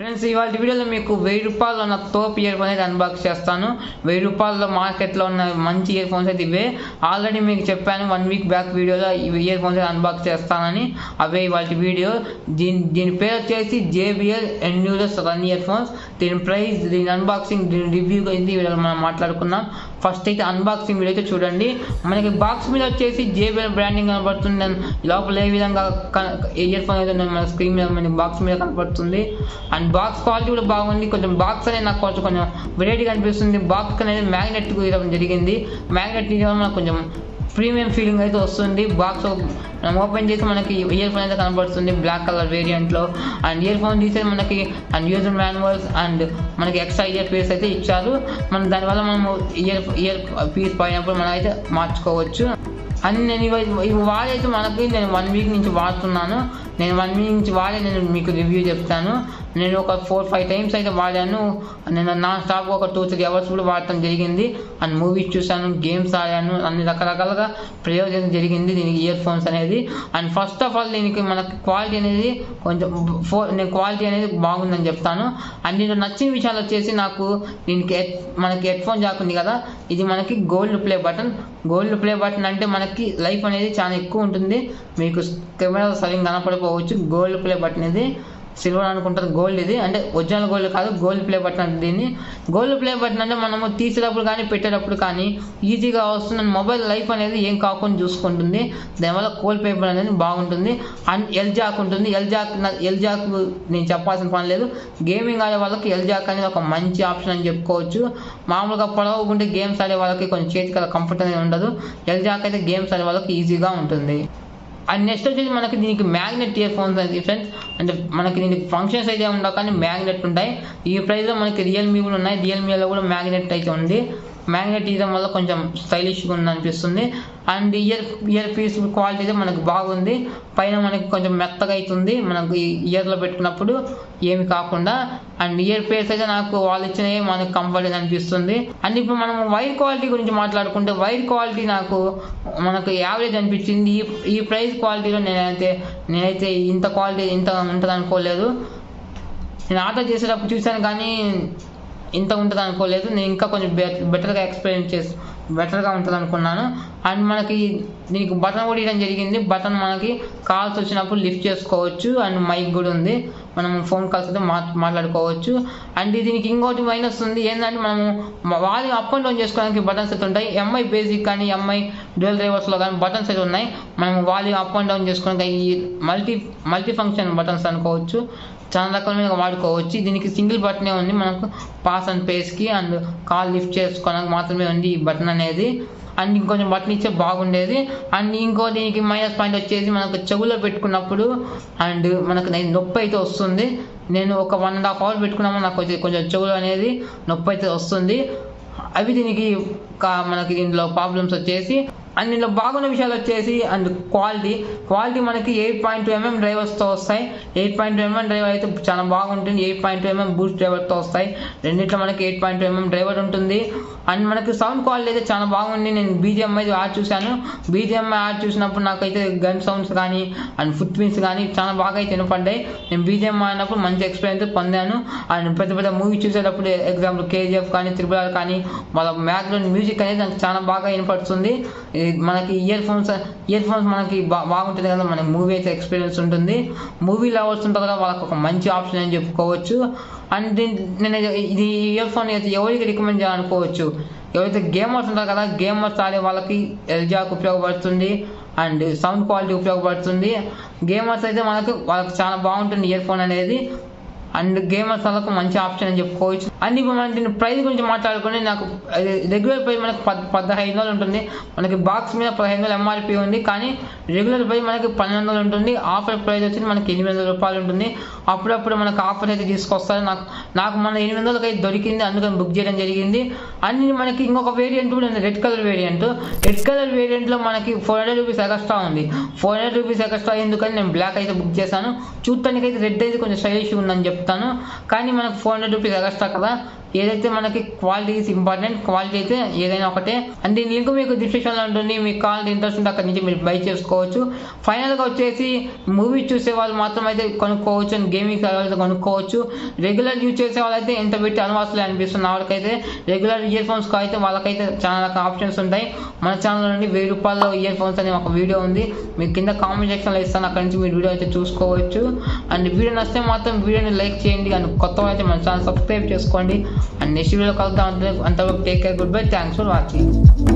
Friends ఇవాళ వీడియోలో మీకు 1000 రూపాయలు ఉన్న తోపు ఇయర్ ఫోన్ అయితే అన్బాక్స్ చేస్తాను. 1000 రూపాయల్లో మార్కెట్లో ఉన్న మంచి ఇయర్ ఫోన్స్ అయితే ఇవే. ఆల్రెడీ మీకు చెప్పాను 1 వీక్ బ్యాక్ వీడియోలో ఇయర్ ఫోన్స్ అయితే అన్బాక్స్ చేస్తానని. అవే ఇవాళ వీడియో. దీని పేరు వచ్చేసి JBL Endurance Run ear phones. దీని ప్రైస్, దీని అన్బాక్సింగ్, దీని రివ్యూ గురించి వీడియోలో మనం మాట్లాడుకున్నాం. ఫస్ట్ అయితే అన్బాక్సింగ్ వీడియో అయితే చూడండి. మనకి బాక్స్ మీద వచ్చేసి JBL బ్రాండింగ్ కనబడుతుంది. లోపల ఏ విధంగా ఇయర్ ఫోన్ అయితే మన స్క్రీన్ మీద మనకి బాక్స్ మీద కనబడుతుంది. అండ్ బాక్స్ క్వాలిటీ కూడా బాగుంది. కొంచెం బాక్స్ అనేది నాకు కొంచెం వెరైటీగా అనిపిస్తుంది. బాక్స్ అనేది మ్యాగ్నెట్ ఇవ్వడం జరిగింది. మ్యాగ్నెట్ ఇవ్వడం మనకు కొంచెం ప్రీమియం ఫీలింగ్ అయితే వస్తుంది. బాక్స్ మనం ఓపెన్ చేసి మనకి ఇయర్ ఫోన్ అయితే కనబడుతుంది బ్లాక్ కలర్ వేరియంట్లో. అండ్ ఇయర్ ఫోన్ తీసేది మనకి అండ్ యూజర్ మాన్యువల్స్ అండ్ మనకి ఎక్స్ట్రా ఇయర్ పీస్ అయితే ఇచ్చారు. మనం దానివల్ల మనము ఇయర్ పీస్ పైనప్పుడు మనం అయితే మార్చుకోవచ్చు. అని నేను ఇవి వాడైతే నేను 1 వీక్ నుంచి వాడుతున్నాను. నేను 1 వీక్ నుంచి నేను మీకు రివ్యూ చెప్తాను. నేను ఒక 4-5 టైమ్స్ అయితే వాడాను. నేను నాన్ స్టాప్ ఒక 2-3 అవర్స్ కూడా వాడటం జరిగింది. అండ్ మూవీస్ చూసాను, గేమ్స్ ఆడాను, అన్ని రకరకాలుగా ప్రయోజనం జరిగింది దీనికి ఇయర్ ఫోన్స్ అనేది. అండ్ ఫస్ట్ ఆఫ్ ఆల్ దీనికి మనకి క్వాలిటీ అనేది నేను క్వాలిటీ అనేది బాగుందని చెప్తాను. అండ్ దీంట్లో నచ్చిన విషయాలు వచ్చేసి నాకు దీనికి మనకి హెడ్ ఫోన్ జాక్ ఉంది కదా, ఇది మనకి gold play button. Gold play button అంటే మనకి లైఫ్ అనేది చాలా ఎక్కువ ఉంటుంది. మీకు కెమెరా సరిగ్గా కనపడిపోవచ్చు. గోల్డ్ ప్లే బటన్ ఇది సిల్వర్ అనుకుంటారు, గోల్డ్ ఇది అంటే ఒరిజినల్ గోల్డ్ కాదు, గోల్డ్ ప్లే బటన్ అంటే దీన్ని. గోల్డ్ ప్లే బటన్ అంటే మనము తీసేటప్పుడు కానీ పెట్టేటప్పుడు కానీ ఈజీగా వస్తుంది. మొబైల్ లైఫ్ అనేది ఏం కాకుండా చూసుకుంటుంది. దానివల్ల గోల్డ్ పేపర్ అనేది బాగుంటుంది. అండ్ ఎల్ జాక్ ఉంటుంది. ఎల్ జాక్ నేను చెప్పాల్సిన పని లేదు. గేమింగ్ ఆడే వాళ్ళకి ఎల్ జాక్ అనేది ఒక మంచి ఆప్షన్ అని చెప్పుకోవచ్చు. మామూలుగా పొడవుకుంటే గేమ్స్ ఆడే వాళ్ళకి కొంచెం చేతికి కంఫర్ట్ అనేది ఉండదు. ఎల్ జాక్ అయితే గేమ్స్ ఆడే వాళ్ళకి ఈజీగా ఉంటుంది. అండ్ నెక్స్ట్ వచ్చేసి మనకి దీనికి మ్యాగ్నెట్ ఇయర్ ఫోన్స్ అయితే ఫ్రెండ్స్. అంటే మనకి దీనికి ఫంక్షన్స్ అయితే ఉండవు కానీ మ్యాగ్నెట్ ఉంటాయి. ఈ ప్రైస్లో మనకి రియల్మీ కూడా ఉన్నాయి. రియల్మీలో కూడా మ్యాగ్నెట్ అయితే ఉంది. మ్యాగ్నెట్ ఇవ్వడం వల్ల కొంచెం స్టైలిష్గా ఉంది అనిపిస్తుంది. అండ్ ఇయర్ పీస్ క్వాలిటీ అయితే మనకు బాగుంది. పైన మనకి కొంచెం మెత్తగా అవుతుంది మనకు ఇయర్లో పెట్టుకున్నప్పుడు ఏమి కాకుండా. అండ్ ఇయర్ పీస్ అయితే నాకు వాళ్ళు ఇచ్చినవి మనకు కంఫర్ట్ అనిపిస్తుంది. అండ్ ఇప్పుడు మనం వైర్ క్వాలిటీ గురించి మాట్లాడుకుంటే వైర్ క్వాలిటీ మనకు యావరేజ్ అనిపించింది. ఈ ప్రైస్ క్వాలిటీలో నేనైతే ఇంత క్వాలిటీ ఇంత ఉంటుంది అనుకోలేదు. నేను ఆర్డర్ చేసేటప్పుడు చూశాను కానీ ఇంత ఉంటుంది అనుకోలేదు. నేను ఇంకా కొంచెం బెటర్గా ఉంటుంది అనుకున్నాను. అండ్ మనకి దీనికి బటన్ కూడా ఇవ్వడం జరిగింది. బటన్ మనకి కాల్స్ వచ్చినప్పుడు లిఫ్ట్ చేసుకోవచ్చు. అండ్ మైక్ కూడా ఉంది, మనం ఫోన్ కాల్స్ అయితే మాట్లాడుకోవచ్చు. అండ్ దీనికి ఇంకోటి మైనస్ ఉంది ఏంటంటే మనము వాల్యూమ్ అప్ అండ్ డౌన్ చేసుకోవడానికి బటన్స్ అయితే ఉంటాయి. ఎంఐ బేసిక్ కానీ ఎంఐ డ్యూయల్ డ్రైవర్స్లో కానీ బటన్స్ అయితే ఉన్నాయి. మనం వాల్యూమ్ అప్ అండ్ డౌన్ చేసుకోవడానికి మల్టీ ఫంక్షన్ బటన్స్ అనుకోవచ్చు. చాలా రకాలుగా వాడుకోవచ్చు. దీనికి సింగిల్ బటనే ఉంది. మనకు పాస్ అండ్ పేస్కి అండ్ కాల్ లిఫ్ట్ చేసుకోవడానికి మాత్రమే ఉంది ఈ బటన్ అనేది. అండ్ ఇంకొంచెం బటన్ ఇచ్చే బాగుండేది. అండ్ ఇంకో దీనికి మైనస్ పాయింట్ వచ్చేసి మనకు చెవులో పెట్టుకున్నప్పుడు అండ్ మనకు నొప్పి అయితే వస్తుంది. నేను ఒక 1.5 hours పెట్టుకున్నాము, నాకు కొంచెం చెవులు అనేది నొప్పి అయితే వస్తుంది. అవి దీనికి మనకి దీంట్లో ప్రాబ్లమ్స్ వచ్చేసి. అండ్ దీంట్లో బాగున్న విషయాలు వచ్చేసి అండ్ క్వాలిటీ మనకి 8.2mm డ్రైవర్స్తో వస్తాయి. 8.2mm డ్రైవర్ అయితే చాలా బాగుంటుంది. 8.2mm బూస్ట్ డ్రైవర్తో వస్తాయి. రెండిట్లో మనకి 8.2mm డ్రైవర్ ఉంటుంది. అండ్ మనకి సౌండ్ క్వాలిటీ అయితే చాలా బాగుంది. నేను BGMI యాడ్ చూశాను. BGMI యాడ్ చూసినప్పుడు నాకైతే గన్ సౌండ్స్ కానీ అండ్ ఫుట్ ప్రింట్స్ కానీ చాలా బాగా అయితే వినపడ్డాయి. నేను BGMI అన్నప్పుడు మంచి ఎక్స్పీరియన్స్ పొందాను. అండ్ పెద్ద మూవీ చూసేటప్పుడు ఎగ్జాంపుల్ KGF కానీ RRR కానీ వాళ్ళ బ్యాక్గ్రౌండ్ మ్యూజిక్ అనేది నాకు చాలా బాగా వినపడుతుంది. మనకి ఇయర్ ఫోన్స్ మనకి బాగుంటుంది కదా, మనకి మూవీ అయితే ఎక్స్పీరియన్స్ ఉంటుంది. మూవీ లవర్స్ ఉంటుంది కదా, వాళ్ళకి ఒక మంచి ఆప్షన్ అని చెప్పుకోవచ్చు. అండ్ నేను ఇది ఇయర్ ఫోన్ అయితే ఎవరికి రికమెండ్ చేయాలనుకోవచ్చు. ఎవరైతే గేమర్స్ ఉంటారు కదా, గేమర్స్ ఆడే వాళ్ళకి ఎల్ జాక్ ఉపయోగపడుతుంది. అండ్ సౌండ్ క్వాలిటీ ఉపయోగపడుతుంది. గేమర్స్ అయితే వాళ్ళకి చాలా బాగుంటుంది ఇయర్ ఫోన్ అనేది. అండ్ గేమర్స్ వాళ్ళకు మంచి ఆప్షన్ అని చెప్పుకోవచ్చు. అండ్ ఇప్పుడు మనం దీని ప్రైస్ గురించి మాట్లాడుకుంటే నాకు రెగ్యులర్ ప్రైస్ మనకి 1500 ఉంటుంది. మనకి బాక్స్ మీద 1500 MRP ఉంది. కానీ రెగ్యులర్ ప్రైస్ మనకి 1200 ఉంటుంది. ఆఫర్ ప్రైస్ వచ్చి మనకి 800 రూపాయలు ఉంటుంది. అప్పుడప్పుడు మనకు ఆఫర్ అయితే తీసుకొస్తారు. నాకు మన 800కి అయితే దొరికింది, అందుకని బుక్ చేయడం జరిగింది. అండ్ మనకి ఇంకొక వేరియంట్ కూడా ఉంది, red colour variant. Red colour వేరియంట్లో మనకి 400 రూపీస్ ఎక్స్ట్రా ఉంది. 400 రూపీస్ ఎక్స్ట్రా ఎందుకని నేను బ్లాక్ అయితే బుక్ చేశాను. చూడటానికి అయితే రెడ్ అయితే కొంచెం స్టైలిష్గా ఉందని చెప్తాను. కానీ మనకు 400 రూపీస్ ఎక్స్ట్రా కదా, ఏదైతే మనకి క్వాలిటీ ఈజ్ ఇంపార్టెంట్, క్వాలిటీ అయితే ఏదైనా ఒకటే. అండ్ దీని లింక్ మీకు డిస్క్రిప్షన్లో ఉంటుంది, మీకు కావాలంటే ఇంట్రెస్ట్ ఉంటే అక్కడ నుంచి మీరు బై చేసుకోవచ్చు. ఫైనల్గా వచ్చేసి మూవీ చూసే వాళ్ళు మాత్రం అయితే కొనుక్కోవచ్చు అండ్ గేమింగ్ అయితే కొనుక్కోవచ్చు. రెగ్యులర్ యూజ్ చేసే వాళ్ళైతే ఎంత పెట్టి అనవసరం అనిపిస్తుంది. వాళ్ళకైతే రెగ్యులర్ ఇయర్ ఫోన్స్ అయితే వాళ్ళకైతే చాలా రకాల ఆప్షన్స్ ఉంటాయి. మన ఛానల్ నుండి 1000 రూపాయల్లో ఇయర్ ఫోన్స్ అనే ఒక వీడియో ఉంది, మీకు కింద కామెంట్ సెక్షన్లో ఇస్తాను, అక్కడ నుంచి మీరు వీడియో అయితే చూసుకోవచ్చు. అండ్ వీడియో నచ్చితే మాత్రం వీడియోని లైక్ చేయండి. అండ్ కొత్త అయితే మన ఛానల్ సబ్స్క్రైబ్ చేసుకోండి. అండ్ నెక్స్ట్ వీడియో కలుద్దాం. అంతవరకు take care, good bye, thanks for watching.